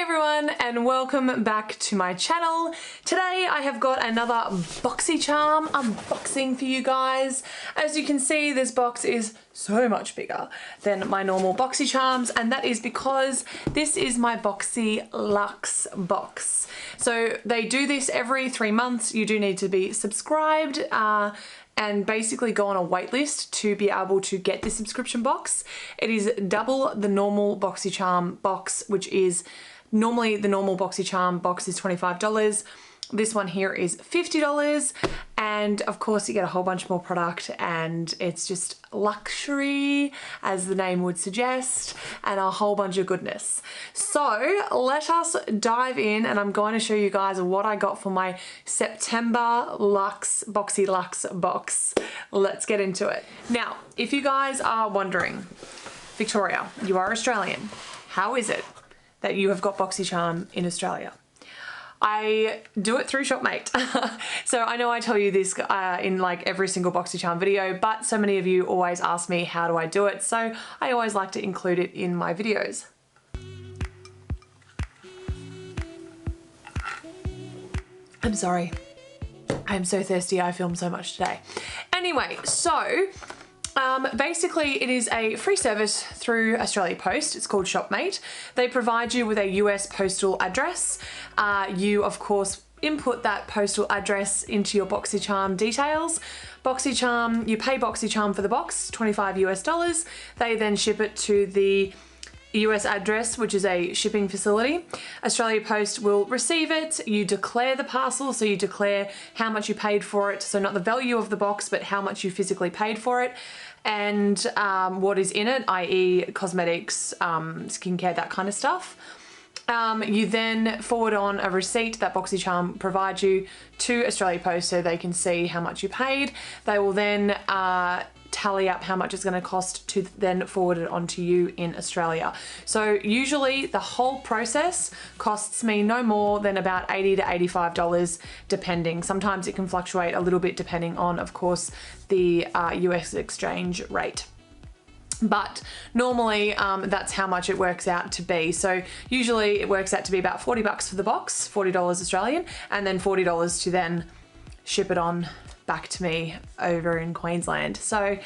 everyone and welcome back to my channel. Today I have got another BoxyCharm unboxing for you guys. As you can see, this box is so much bigger than my normal BoxyCharms, and that is because this is my Boxy Luxe box. So they do this every 3 months. You do need to be subscribed and basically go on a wait list to be able to get this subscription box. It is double the normal BoxyCharm box, which is normally the normal BoxyCharm box is $25. This one here is $50, and of course you get a whole bunch more product, and it's just luxury, as the name would suggest, and a whole bunch of goodness. So let us dive in, and I'm going to show you guys what I got for my September Boxy Luxe box. Let's get into it. Now, if you guys are wondering, Victoria, you are Australian. How is it that you have got BoxyCharm in Australia? I do it through Shopmate. So I know I tell you this in like every single BoxyCharm video, but so many of you always ask me how do I do it, so I always like to include it in my videos. I'm sorry. I am so thirsty. I filmed so much today. Anyway, so basically it is a free service through Australia Post. It's called Shopmate. They provide you with a US postal address. You of course input that postal address into your BoxyCharm details. BoxyCharm, you pay BoxyCharm for the box, $25 US. They then ship it to the US address, which is a shipping facility. Australia Post will receive it. You declare the parcel, so you declare how much you paid for it. So not the value of the box, but how much you physically paid for it, and what is in it, i.e. cosmetics, skincare, that kind of stuff. You then forward on a receipt that BoxyCharm provides you to Australia Post so they can see how much you paid. They will then tally up how much it's going to cost to then forward it on to you in Australia. So usually the whole process costs me no more than about $80 to $85 depending. Sometimes it can fluctuate a little bit depending on, of course, the US exchange rate. But normally that's how much it works out to be. So usually it works out to be about $40 for the box, $40 Australian, and then $40 to then ship it on back to me over in Queensland. So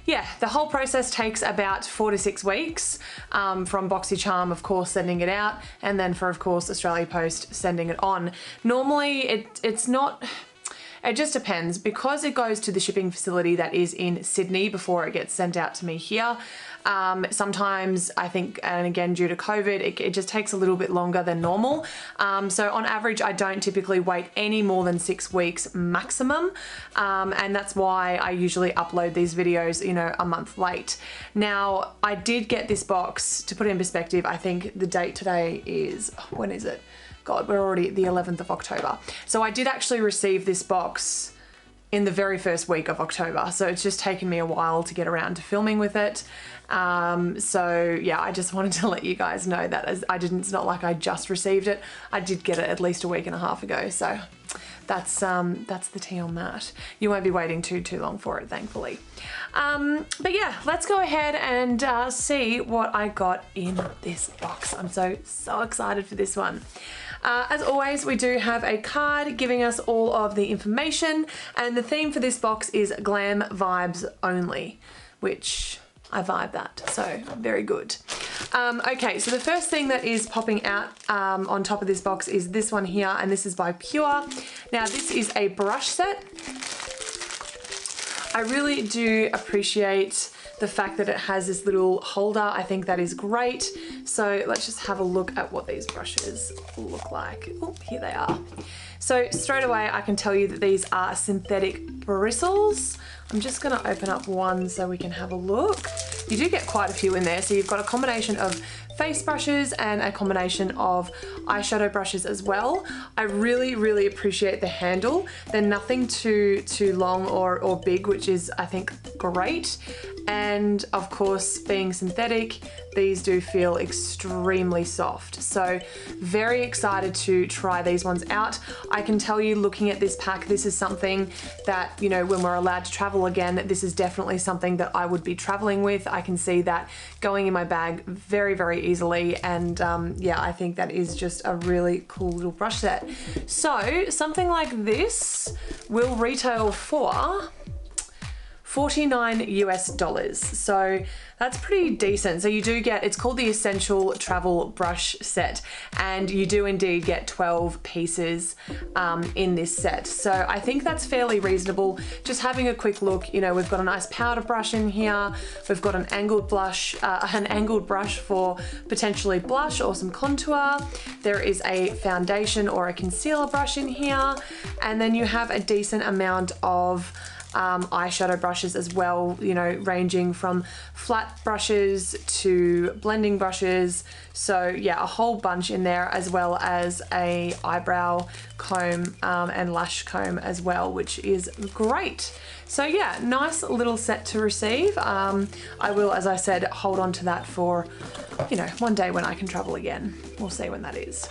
yeah, the whole process takes about 4 to 6 weeks from BoxyCharm, of course, sending it out, and then for, of course, Australia Post sending it on. Normally it's not, it just depends, because it goes to the shipping facility that is in Sydney before it gets sent out to me here. Sometimes I think, and again due to COVID, it just takes a little bit longer than normal. So on average, I don't typically wait any more than 6 weeks maximum. And that's why I usually upload these videos, you know, a month late. Now, I did get this box, to put it in perspective, I think the date today is, when is it? God, we're already at the 11th of October. So I did actually receive this box in the very first week of October. So it's just taken me a while to get around to filming with it. So yeah, I just wanted to let you guys know that, as it's not like I just received it. I did get it at least a week and a half ago. So that's the tea on that. You won't be waiting too long for it, thankfully. But yeah, let's go ahead and see what I got in this box. I'm so excited for this one. As always, we do have a card giving us all of the information, and the theme for this box is glam vibes only, which I vibe that, so very good. Okay, so the first thing that is popping out on top of this box is this one here, and this is by Pure. Now this is a brush set. I really do appreciate the fact that it has this little holder. I think that is great. So let's just have a look at what these brushes look like. Oh, here they are. So straight away I can tell you that these are synthetic bristles. I'm just gonna open up one so we can have a look. You do get quite a few in there. So you've got a combination of face brushes and a combination of eyeshadow brushes as well. I really appreciate the handle. They're nothing too long or big, which is, I think, great. And of course, being synthetic, these do feel extremely soft. So very excited to try these ones out. I can tell you, looking at this pack, this is something that, you know, when we're allowed to travel again, this is definitely something that I would be traveling with. I can see that going in my bag very, very easily. And yeah, I think that is just a really cool little brush set. So something like this will retail for $49 US. So that's pretty decent. So you do get, it's called the Essential Travel Brush Set, and you do indeed get 12 pieces in this set. So I think that's fairly reasonable. Just having a quick look, you know, we've got a nice powder brush in here. We've got an angled brush for potentially blush or some contour. There is a foundation or a concealer brush in here. And then you have a decent amount of eyeshadow brushes as well, you know, ranging from flat brushes to blending brushes. So yeah, a whole bunch in there, as well as a eyebrow comb and lash comb as well, which is great. So yeah, nice little set to receive. I will, as I said, hold on to that for, you know, one day when I can travel again. We'll see when that is.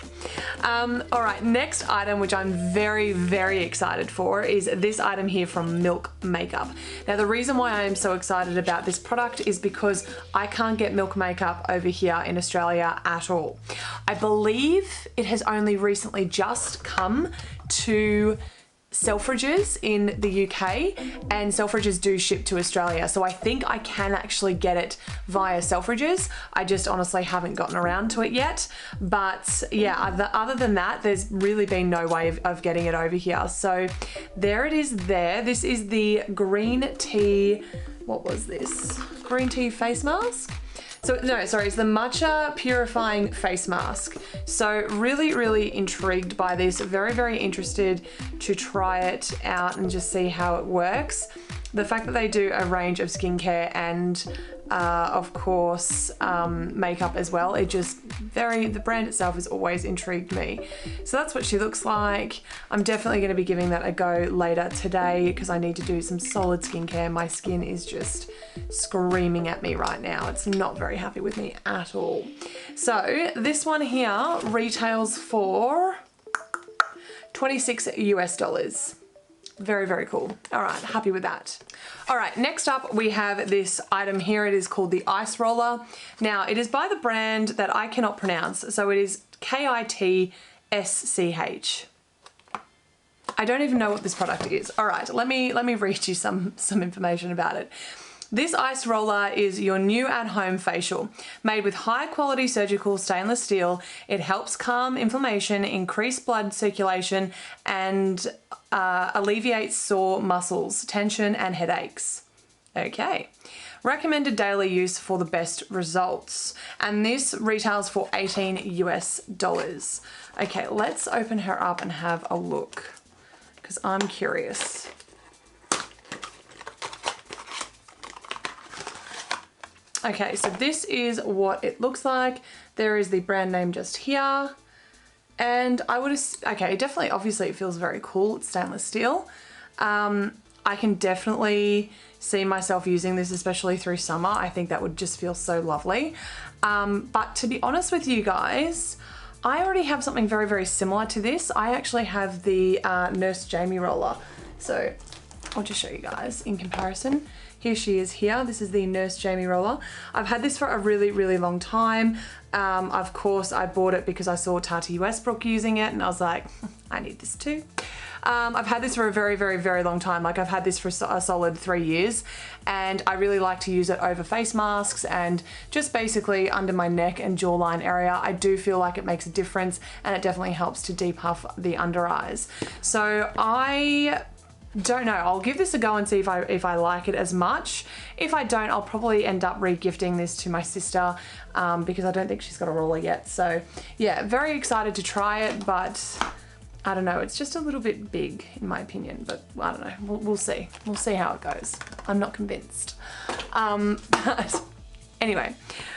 All right, next item, which I'm very, very excited for, is this item here from Milk Makeup. Now, the reason why I am so excited about this product is because I can't get Milk Makeup over here in Australia at all. I believe it has only recently just come to Selfridges in the UK, and Selfridges do ship to Australia, so I think I can actually get it via Selfridges. I just honestly haven't gotten around to it yet, but yeah, other than that, there's really been no way of getting it over here. So there it is there. This is the green tea, what was this? Green tea face mask? So no, sorry, it's the Matcha Purifying Face Mask. So really, really intrigued by this. Very, very interested to try it out and just see how it works. The fact that they do a range of skincare and of course makeup as well, it just the brand itself has always intrigued me. So that's what she looks like. I'm definitely going to be giving that a go later today because I need to do some solid skincare. My skin is just screaming at me right now. It's not very happy with me at all. So this one here retails for $26 US. Very, very cool. All right, happy with that. All right, next up we have this item here. It is called the Ice Roller. Now, it is by the brand that I cannot pronounce, so it is KITSCH. I don't even know what this product is. All right, let me read you some information about it. This ice roller is your new at-home facial. Made with high-quality surgical stainless steel, it helps calm inflammation, increase blood circulation, and alleviates sore muscles, tension, and headaches. Okay. Recommended daily use for the best results. And this retails for $18 US. Okay, let's open her up and have a look, because I'm curious. Okay, so this is what it looks like. There is the brand name just here. And I would, okay, it definitely, obviously it feels very cool. It's stainless steel. I can definitely see myself using this, especially through summer. I think that would just feel so lovely. But to be honest with you guys, I already have something very, very similar to this. I actually have the Nurse Jamie roller. So I'll just show you guys in comparison. Here she is here. This is the Nurse Jamie roller. I've had this for a really, really long time. Of course, I bought it because I saw Tati Westbrook using it and I was like, I need this too. I've had this for a very, very, very long time. Like I've had this for a solid 3 years, and I really like to use it over face masks and just basically under my neck and jawline area. I do feel like it makes a difference, and it definitely helps to depuff the under eyes. So I don't know, I'll give this a go and see if I like it as much. If I don't, I'll probably end up re-gifting this to my sister because I don't think she's got a roller yet. So yeah, very excited to try it, but I don't know, it's just a little bit big in my opinion, but I don't know, we'll see. We'll see how it goes. I'm not convinced. But anyway,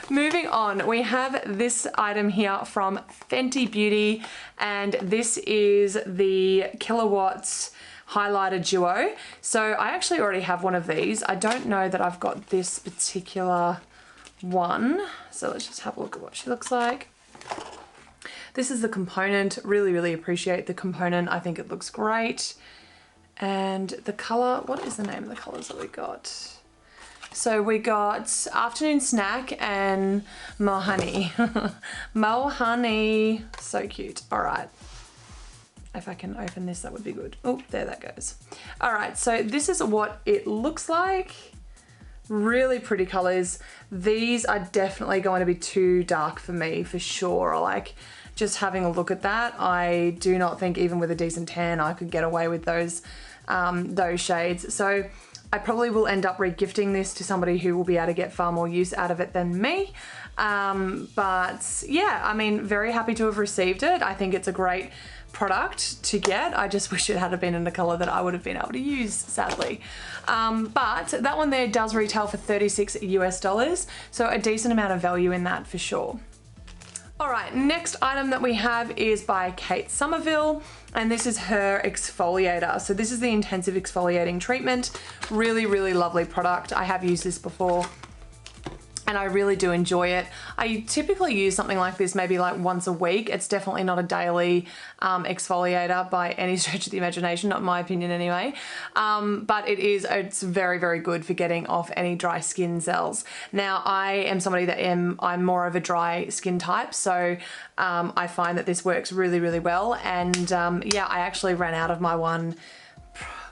moving on, we have this item here from Fenty Beauty, and this is the Kilowatts highlighter duo. So I actually already have one of these. I don't know that I've got this particular one. So let's just have a look at what she looks like. This is the component. Really, really appreciate the component. I think it looks great. And the color, what is the name of the colors that we got? So we got Afternoon Snack and Mohani. Mohani, so cute. All right. If I can open this, that would be good. Oh, there that goes. All right, so this is what it looks like. Really pretty colors. These are definitely going to be too dark for me, for sure. Like, just having a look at that, I do not think even with a decent tan, I could get away with those shades. So I probably will end up re-gifting this to somebody who will be able to get far more use out of it than me. But yeah, I mean, very happy to have received it. I think it's a great product to get. I just wish it had been in the color that I would have been able to use, sadly. But that one there does retail for $36 US, so a decent amount of value in that for sure. All right, next item that we have is by Kate Somerville, and this is her exfoliator. So this is the intensive exfoliating treatment. Really, really lovely product. I have used this before and I really do enjoy it. I typically use something like this maybe like once a week. It's definitely not a daily exfoliator by any stretch of the imagination, not in my opinion anyway. But it's very, very good for getting off any dry skin cells. Now I am somebody that I'm more of a dry skin type, so I find that this works really, really well. And yeah, I actually ran out of my one,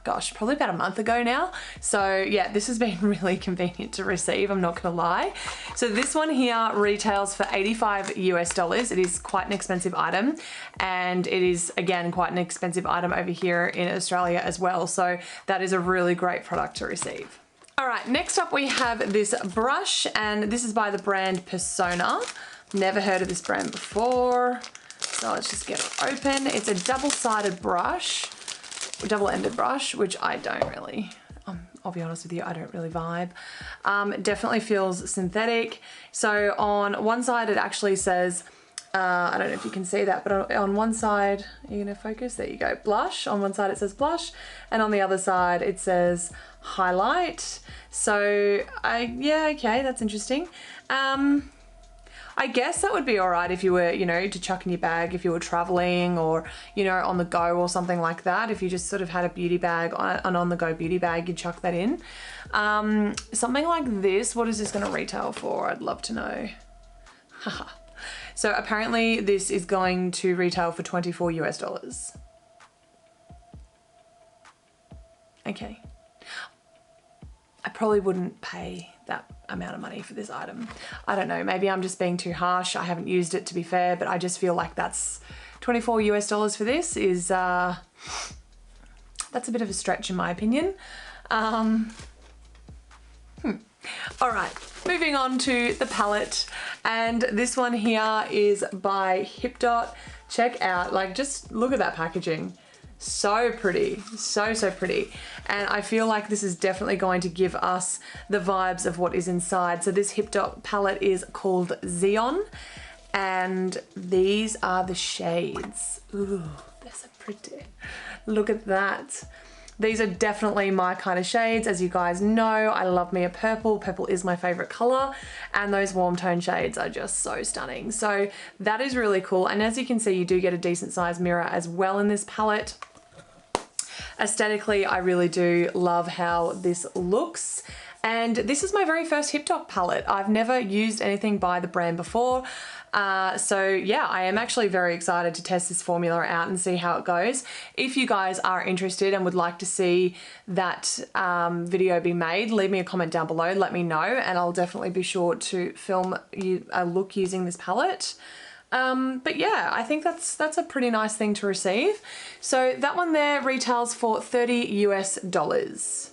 gosh, probably about a month ago now. So yeah, this has been really convenient to receive, I'm not gonna lie. So this one here retails for $85 US. It is quite an expensive item, and it is again quite an expensive item over here in Australia as well. So that is a really great product to receive. All right, next up we have this brush, and this is by the brand Persona. Never heard of this brand before. So let's just get it open. It's a double-sided brush, double-ended brush, which I don't really, I'll be honest with you, I don't really vibe. It definitely feels synthetic. So on one side it actually says, I don't know if you can see that, but on one side, are you gonna focus? There you go, blush. On one side it says blush, and on the other side it says highlight. So yeah, okay, that's interesting. I guess that would be all right if you were, you know, to chuck in your bag if you were traveling or, you know, on the go or something like that. If you just sort of had a beauty bag, an on-the-go beauty bag, you'd chuck that in. Something like this, what is this gonna retail for? I'd love to know. So apparently this is going to retail for $24 US. Okay. I probably wouldn't pay that amount of money for this item. I don't know, maybe I'm just being too harsh. I haven't used it, to be fair, but I just feel like that's $24 US for this is, that's a bit of a stretch in my opinion. All right, moving on to the palette, and this one here is by Hip Dot. Check out, like, just look at that packaging. So pretty, so pretty. And I feel like this is definitely going to give us the vibes of what is inside. So this Hip Dot palette is called Xeon, and these are the shades. Ooh, they're so pretty. Look at that. These are definitely my kind of shades. As you guys know, I love me a purple. Purple is my favorite color, and those warm tone shades are just so stunning. So that is really cool. And as you can see, you do get a decent size mirror as well in this palette. Aesthetically, I really do love how this looks. And this is my very first Hip Dot palette. I've never used anything by the brand before. So yeah, I am actually very excited to test this formula out and see how it goes. If you guys are interested and would like to see that video be made, leave me a comment down below, let me know, and I'll definitely be sure to film a look using this palette. But yeah, I think that's a pretty nice thing to receive. So that one there retails for $30 US.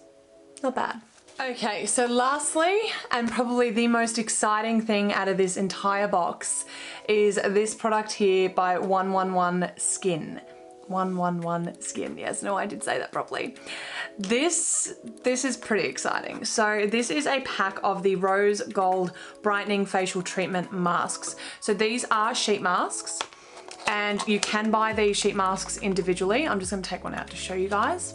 Not bad. Okay, so lastly, and probably the most exciting thing out of this entire box, is this product here by 111 Skin. 111 Skin, yes, no, I did say that properly. This is pretty exciting. So this is a pack of the Rose Gold Brightening Facial Treatment Masks. So these are sheet masks, and you can buy these sheet masks individually. I'm just gonna take one out to show you guys.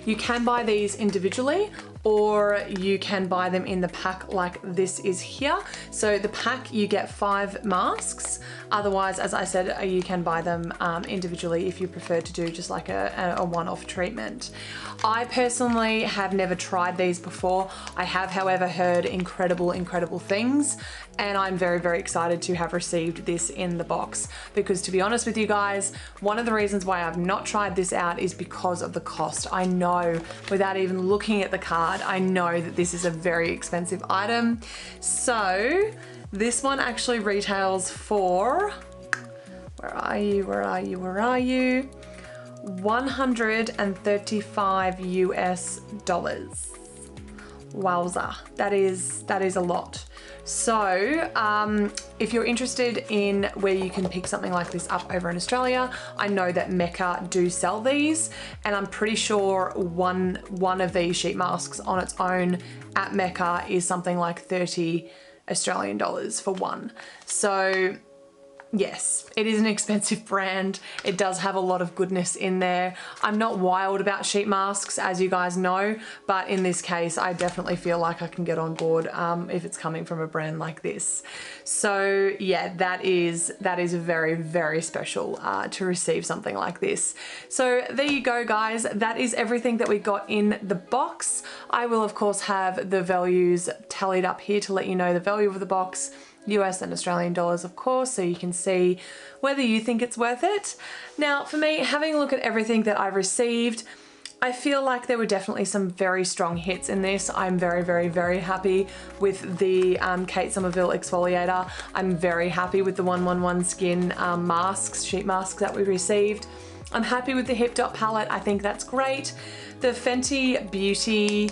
You can buy these individually, or you can buy them in the pack like this is here. So the pack, you get 5 masks. Otherwise, as I said, you can buy them individually if you prefer to do just like a one-off treatment. I personally have never tried these before. I have, however, heard incredible things, and I'm very excited to have received this in the box, because to be honest with you guys, one of the reasons why I've not tried this out is because of the cost. I know, without even looking at the card, I know that this is a very expensive item. So this one actually retails for, where are you? $135 US. Wowza, that is a lot. So if you're interested in where you can pick something like this up over in Australia, I know that Mecca do sell these, and I'm pretty sure one of these sheet masks on its own at Mecca is something like 30 Australian dollars for one. So yes, it is an expensive brand. It does have a lot of goodness in there. I'm not wild about sheet masks, as you guys know, but in this case, I definitely feel like I can get on board if it's coming from a brand like this. So yeah, that is very special to receive something like this. So there you go, guys. That is everything that we got in the box. I will of course have the values tallied up here to let you know the value of the box, US and Australian dollars, of course, so you can see whether you think it's worth it. Now, for me, having a look at everything that I've received, I feel like there were definitely some very strong hits in this. I'm very happy with the Kate Somerville exfoliator. I'm very happy with the 111 Skin masks, sheet masks that we received. I'm happy with the Hip Dot palette. I think that's great. The Fenty Beauty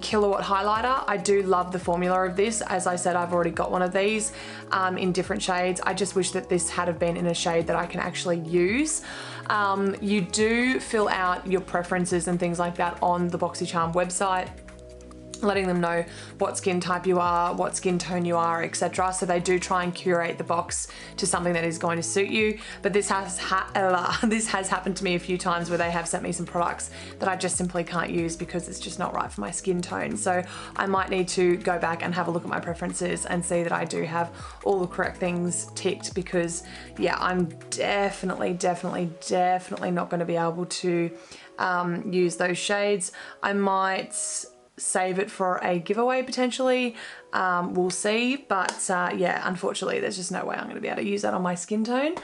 Kilowatt highlighter, I do love the formula of this. As I said, I've already got one of these in different shades. I just wish that this had been in a shade that I can actually use. You do fill out your preferences and things like that on the BoxyCharm website, letting them know what skin type you are, what skin tone you are, etc. So they do try and curate the box to something that is going to suit you. But this has happened to me a few times where they have sent me some products that I just simply can't use because it's just not right for my skin tone. So I might need to go back and have a look at my preferences and see that I do have all the correct things ticked, because yeah, I'm definitely not going to be able to use those shades. I might save it for a giveaway potentially, we'll see, but yeah, unfortunately there's just no way I'm going to be able to use that on my skin tone.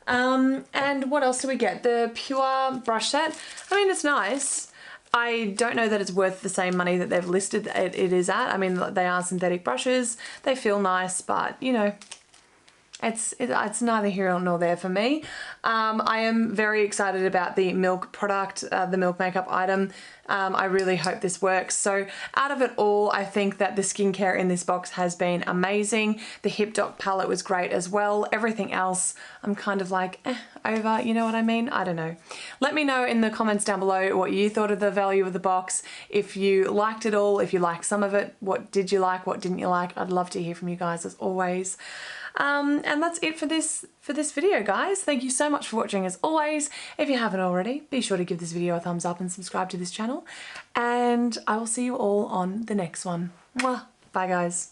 And what else do we get? The Pure brush set. I mean, it's nice. I don't know that it's worth the same money that they've listed it is at. I mean, they are synthetic brushes, they feel nice, but you know, it's neither here nor there for me. I am very excited about the Milk product, the Milk makeup item. I really hope this works. So out of it all, I think that the skincare in this box has been amazing. The Hip Dot palette was great as well. Everything else, I'm kind of like, over, you know what I mean? I don't know. Let me know in the comments down below what you thought of the value of the box. If you liked it all, if you liked some of it, what did you like, what didn't you like? I'd love to hear from you guys as always. And that's it for this video, guys. Thank you so much for watching as always. If you haven't already, be sure to give this video a thumbs up and subscribe to this channel. And I will see you all on the next one. Mwah. Bye, guys.